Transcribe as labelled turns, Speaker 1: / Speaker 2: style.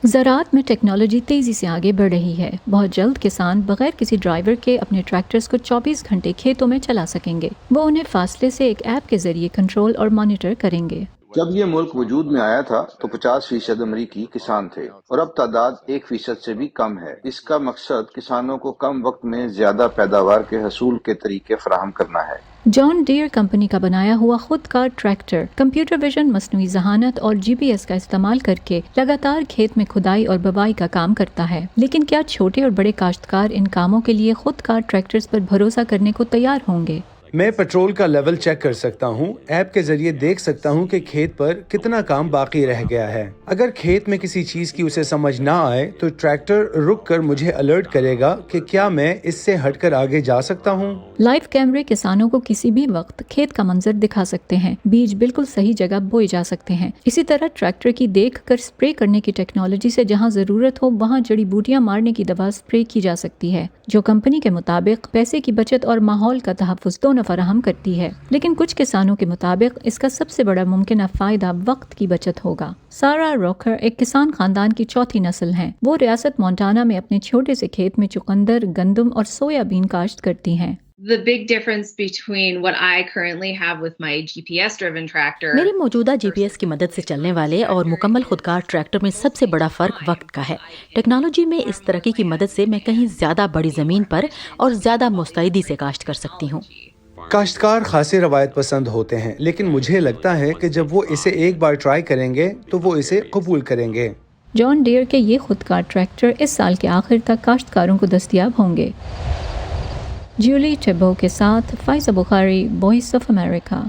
Speaker 1: زراعت میں ٹیکنالوجی تیزی سے آگے بڑھ رہی ہے۔ بہت جلد کسان بغیر کسی ڈرائیور کے اپنے ٹریکٹرز کو 24 گھنٹے کھیتوں میں چلا سکیں گے۔ وہ انہیں فاصلے سے ایک ایپ کے ذریعے کنٹرول اور مانیٹر کریں گے۔
Speaker 2: جب یہ ملک وجود میں آیا تھا تو 50% امریکی کسان تھے اور اب تعداد 1% سے بھی کم ہے۔ اس کا مقصد کسانوں کو کم وقت میں زیادہ پیداوار کے حصول کے طریقے فراہم کرنا ہے۔
Speaker 1: جان ڈیئر کمپنی کا بنایا ہوا خود کار ٹریکٹر کمپیوٹر ویژن، مصنوعی ذہانت اور GPS کا استعمال کرکے لگاتار کھیت میں کھدائی اور بوائی کا کام کرتا ہے۔ لیکن کیا چھوٹے اور بڑے کاشتکار ان کاموں کے لیے خود کار ٹریکٹرز پر بھروسہ کرنے کو تیار ہوں گے؟
Speaker 3: میں پیٹرول کا لیول چیک کر سکتا ہوں، ایپ کے ذریعے دیکھ سکتا ہوں کہ کھیت پر کتنا کام باقی رہ گیا ہے۔ اگر کھیت میں کسی چیز کی اسے سمجھ نہ آئے تو ٹریکٹر رک کر مجھے الرٹ کرے گا کہ کیا میں اس سے ہٹ کر آگے جا سکتا ہوں۔
Speaker 1: لائیو کیمرے کسانوں کو کسی بھی وقت کھیت کا منظر دکھا سکتے ہیں، بیج بالکل صحیح جگہ بوئے جا سکتے ہیں۔ اسی طرح ٹریکٹر کی دیکھ کر سپرے کرنے کی ٹیکنالوجی سے جہاں ضرورت ہو وہاں جڑی بوٹیاں مارنے کی دوا سپرے کی جا سکتی ہے، جو کمپنی کے مطابق پیسے کی بچت اور ماحول کا تحفظ دونوں فراہم کرتی ہے۔ لیکن کچھ کسانوں کے مطابق اس کا سب سے بڑا ممکنہ فائدہ وقت کی بچت ہوگا۔ سارا روکر ایک کسان خاندان کی چوتھی نسل ہیں۔ وہ ریاست مونٹانا میں اپنے چھوٹے سے کھیت میں چقندر، گندم اور سویا بین کاشت کرتی ہیں۔
Speaker 4: The big difference between what I currently have with my GPS driven tractor.
Speaker 5: میرے موجودہ GPS کی مدد سے چلنے والے اور مکمل خودکار ٹریکٹر میں سب سے بڑا فرق وقت کا ہے۔ ٹیکنالوجی میں اس ترقی کی مدد سے میں کہیں زیادہ بڑی زمین پر اور زیادہ مستعدی سے کاشت کر سکتی ہوں۔
Speaker 3: کاشتکار خاصے روایت پسند ہوتے ہیں، لیکن مجھے لگتا ہے کہ جب وہ اسے ایک بار ٹرائی کریں گے تو وہ اسے قبول کریں گے۔
Speaker 1: جان ڈیئر کے یہ خودکار ٹریکٹر اس سال کے آخر تک کاشتکاروں کو دستیاب ہوں گے۔ جیولی ٹیبو کے ساتھ فائزہ بخاری، وائس آف امریکہ۔